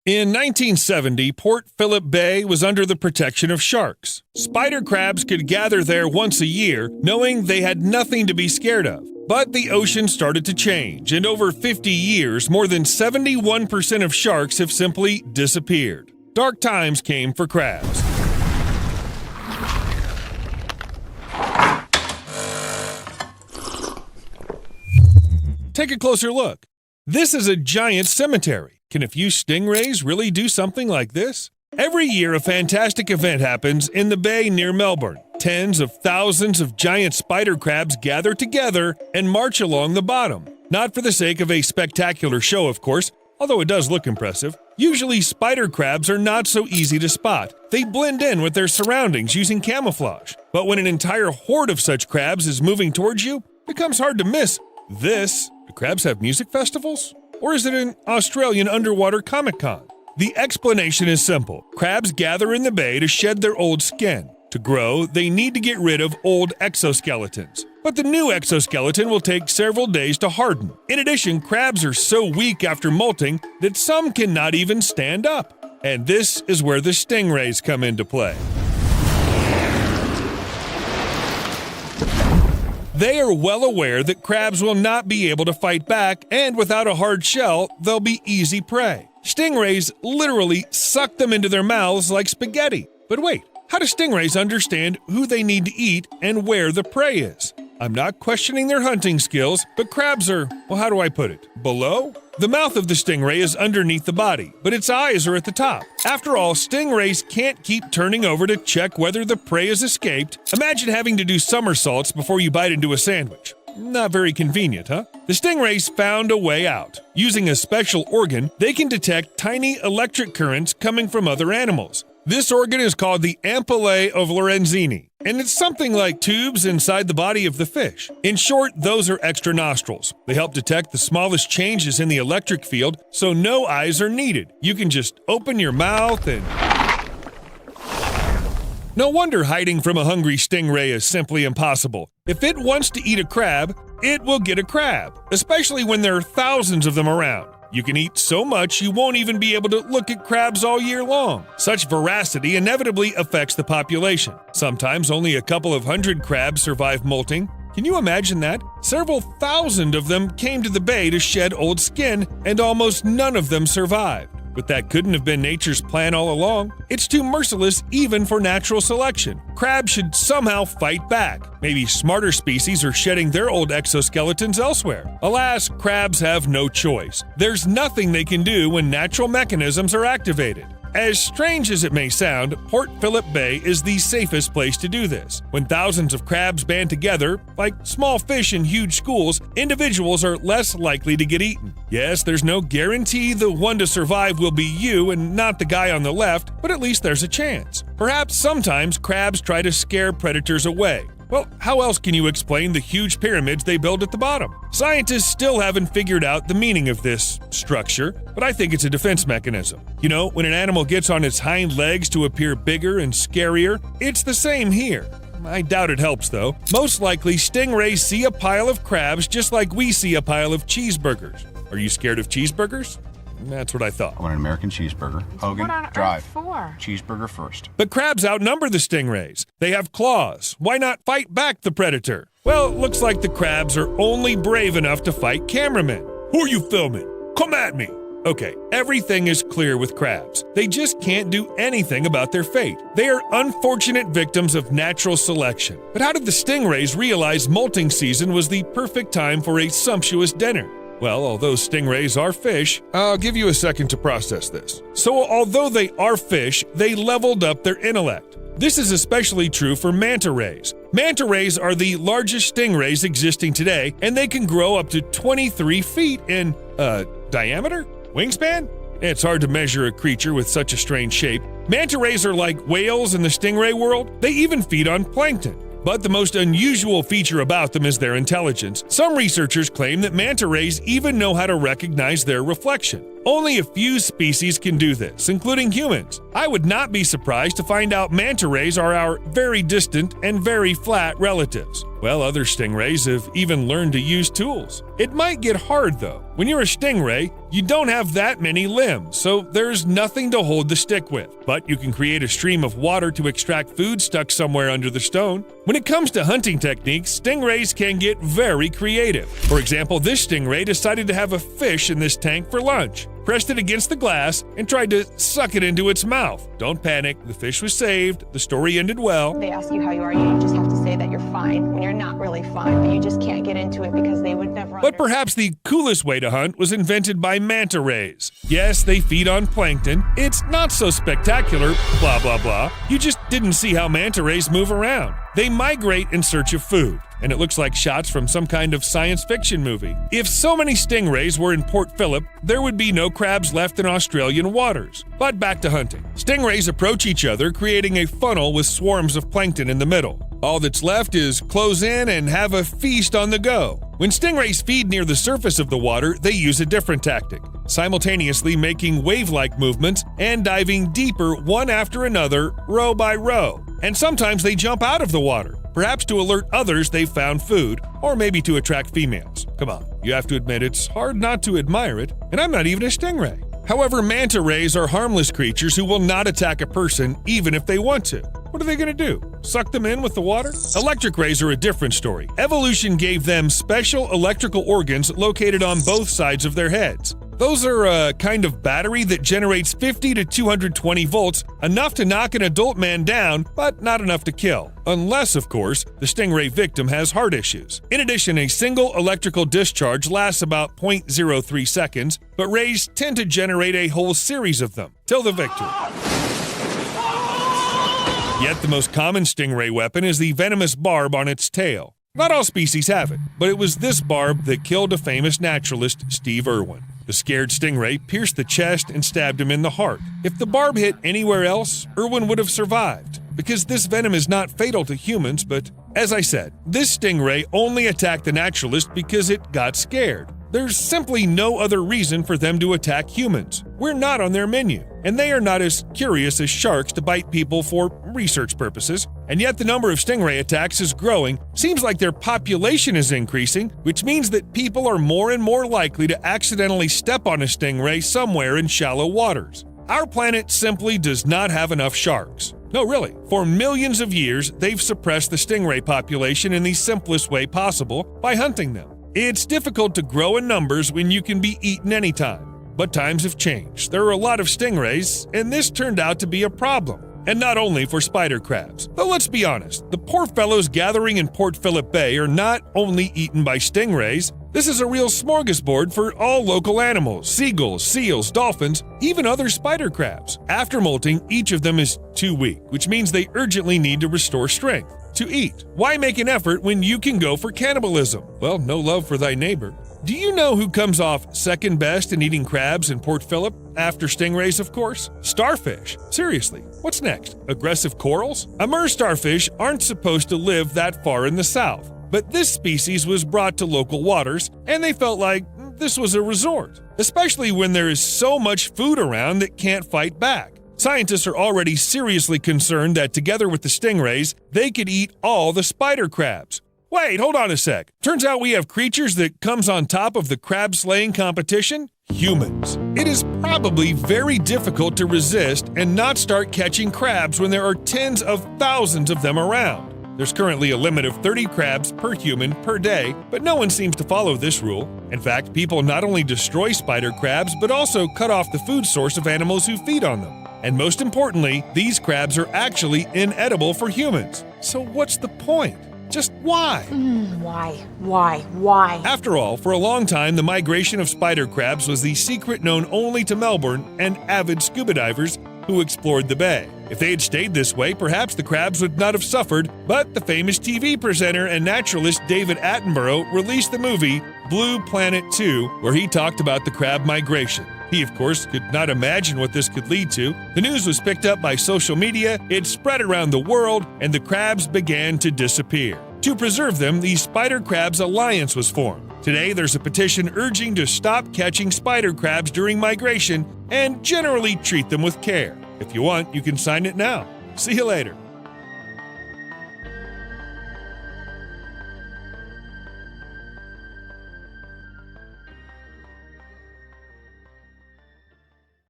In 1970, Port Phillip Bay was under the protection of sharks. Spider crabs could gather there once a year, knowing they had nothing to be scared of. But the ocean started to change, and over 50 years, more than 71% of sharks have simply disappeared. Dark times came for crabs. Take a closer look. This is a giant cemetery. Can a few stingrays really do something like this? Every year, a fantastic event happens in the bay near Melbourne. Tens of thousands of giant spider crabs gather together and march along the bottom. Not for the sake of a spectacular show, of course, although it does look impressive. Usually, spider crabs are not so easy to spot. They blend in with their surroundings using camouflage. But when an entire horde of such crabs is moving towards you, it becomes hard to miss. Do crabs have music festivals? Or is it an Australian underwater Comic-Con? The explanation is simple. Crabs gather in the bay to shed their old skin. To grow, they need to get rid of old exoskeletons. But the new exoskeleton will take several days to harden. In addition, crabs are so weak after molting that some cannot even stand up. And this is where the stingrays come into play. They are well aware that crabs will not be able to fight back, and without a hard shell, they'll be easy prey. Stingrays literally suck them into their mouths like spaghetti. But wait, how do stingrays understand who they need to eat and where the prey is? I'm not questioning their hunting skills, but crabs are, well, how do I put it, below? The mouth of the stingray is underneath the body, but its eyes are at the top. After all, stingrays can't keep turning over to check whether the prey has escaped. Imagine having to do somersaults before you bite into a sandwich. Not very convenient, huh? The stingrays found a way out. Using a special organ, they can detect tiny electric currents coming from other animals. This organ is called the ampullae of Lorenzini, and it's something like tubes inside the body of the fish. In short, those are extra nostrils. They help detect the smallest changes in the electric field, so no eyes are needed. You can just open your mouth and... No wonder hiding from a hungry stingray is simply impossible. If it wants to eat a crab, it will get a crab, especially when there are thousands of them around. You can eat so much you won't even be able to look at crabs all year long. Such voracity inevitably affects the population. Sometimes only a couple of hundred crabs survive molting. Can you imagine that? Several thousand of them came to the bay to shed old skin, and almost none of them survived. But that couldn't have been nature's plan all along. It's too merciless even for natural selection. Crabs should somehow fight back. Maybe smarter species are shedding their old exoskeletons elsewhere. Alas, crabs have no choice. There's nothing they can do when natural mechanisms are activated. As strange as it may sound, Port Phillip Bay is the safest place to do this. When thousands of crabs band together, like small fish in huge schools, individuals are less likely to get eaten. Yes, there's no guarantee the one to survive will be you and not the guy on the left, but at least there's a chance. Perhaps sometimes crabs try to scare predators away. Well, how else can you explain the huge pyramids they build at the bottom? Scientists still haven't figured out the meaning of this structure, but I think it's a defense mechanism. You know, when an animal gets on its hind legs to appear bigger and scarier, it's the same here. I doubt it helps, though. Most likely, stingrays see a pile of crabs just like we see a pile of cheeseburgers. Are you scared of cheeseburgers? That's what I thought. I want an American cheeseburger. Hogan, what on drive. earth for? Cheeseburger first. But crabs outnumber the stingrays. They have claws. Why not fight back the predator? Well, it looks like the crabs are only brave enough to fight cameramen. Who are you filming? Come at me! Okay, everything is clear with crabs. They just can't do anything about their fate. They are unfortunate victims of natural selection. But how did the stingrays realize molting season was the perfect time for a sumptuous dinner? Well, although stingrays are fish, I'll give you a second to process this. So although they are fish, they leveled up their intellect. This is especially true for manta rays. Manta rays are the largest stingrays existing today, and they can grow up to 23 feet in, diameter? Wingspan? It's hard to measure a creature with such a strange shape. Manta rays are like whales in the stingray world. They even feed on plankton. But the most unusual feature about them is their intelligence. Some researchers claim that manta rays even know how to recognize their reflection. Only a few species can do this, including humans. I would not be surprised to find out manta rays are our very distant and very flat relatives. Well, other stingrays have even learned to use tools. It might get hard though. When you're a stingray, you don't have that many limbs, so there's nothing to hold the stick with. But you can create a stream of water to extract food stuck somewhere under the stone. When it comes to hunting techniques, stingrays can get very creative. For example, this stingray decided to have a fish in this tank for lunch, pressed it against the glass, and tried to suck it into its mouth. Don't panic, the fish was saved, the story ended well. They ask you how you are, you just have to say that you're fine when you're not really fine, but you just can't get into it because they would never But perhaps the coolest way to hunt was invented by manta rays. Yes, they feed on plankton. It's not so spectacular, blah blah blah. You just didn't see how manta rays move around. They migrate in search of food, and it looks like shots from some kind of science fiction movie. If so many stingrays were in Port Phillip, there would be no crabs left in Australian waters. But back to hunting. Stingrays approach each other, creating a funnel with swarms of plankton in the middle. All that's left is close in and have a feast on the go. When stingrays feed near the surface of the water, they use a different tactic, simultaneously making wave-like movements and diving deeper one after another, row by row. And sometimes they jump out of the water, perhaps to alert others they've found food, or maybe to attract females. Come on, you have to admit it's hard not to admire it, and I'm not even a stingray. However, manta rays are harmless creatures who will not attack a person even if they want to. What are they going to do? Suck them in with the water? Electric rays are a different story. Evolution gave them special electrical organs located on both sides of their heads. Those are a kind of battery that generates 50 to 220 volts, enough to knock an adult man down, but not enough to kill. Unless, of course, the stingray victim has heart issues. In addition, a single electrical discharge lasts about 0.03 seconds, but rays tend to generate a whole series of them, till the victory. Yet the most common stingray weapon is the venomous barb on its tail. Not all species have it, but it was this barb that killed a famous naturalist, Steve Irwin. The scared stingray pierced the chest and stabbed him in the heart. If the barb hit anywhere else, Irwin would have survived, because this venom is not fatal to humans, but as I said, this stingray only attacked the naturalist because it got scared. There's simply no other reason for them to attack humans. We're not on their menu, and they are not as curious as sharks to bite people for research purposes. And yet the number of stingray attacks is growing. Seems like their population is increasing, which means that people are more and more likely to accidentally step on a stingray somewhere in shallow waters. Our planet simply does not have enough sharks. No, really. For millions of years, they've suppressed the stingray population in the simplest way possible by hunting them. It's difficult to grow in numbers when you can be eaten anytime. But times have changed. There are a lot of stingrays, and this turned out to be a problem. And not only for spider crabs. Though let's be honest, the poor fellows gathering in Port Phillip Bay are not only eaten by stingrays. This is a real smorgasbord for all local animals, seagulls, seals, dolphins, even other spider crabs. After molting, each of them is too weak, which means they urgently need to restore strength. To eat. Why make an effort when you can go for cannibalism? Well, no love for thy neighbor. Do you know who comes off second best in eating crabs in Port Phillip? After stingrays, of course. Starfish. Seriously, what's next? Aggressive corals? Amur starfish aren't supposed to live that far in the south, but this species was brought to local waters, and they felt like this was a resort, especially when there is so much food around that can't fight back. Scientists are already seriously concerned that together with the stingrays, they could eat all the spider crabs. Wait, hold on a sec. Turns out we have creatures that comes on top of the crab slaying competition? Humans. It is probably very difficult to resist and not start catching crabs when there are tens of thousands of them around. There's currently a limit of 30 crabs per human per day, but no one seems to follow this rule. In fact, people not only destroy spider crabs, but also cut off the food source of animals who feed on them. And most importantly, these crabs are actually inedible for humans. So what's the point? Just why? Why? After all, for a long time, the migration of spider crabs was the secret known only to Melbourne and avid scuba divers who explored the bay. If they had stayed this way, perhaps the crabs would not have suffered, but the famous TV presenter and naturalist David Attenborough released the movie Blue Planet 2, where he talked about the crab migration. He, of course, could not imagine what this could lead to. The news was picked up by social media, it spread around the world, and the crabs began to disappear. To preserve them, the Spider Crabs Alliance was formed. Today, there's a petition urging to stop catching spider crabs during migration and generally treat them with care. If you want, you can sign it now. See you later.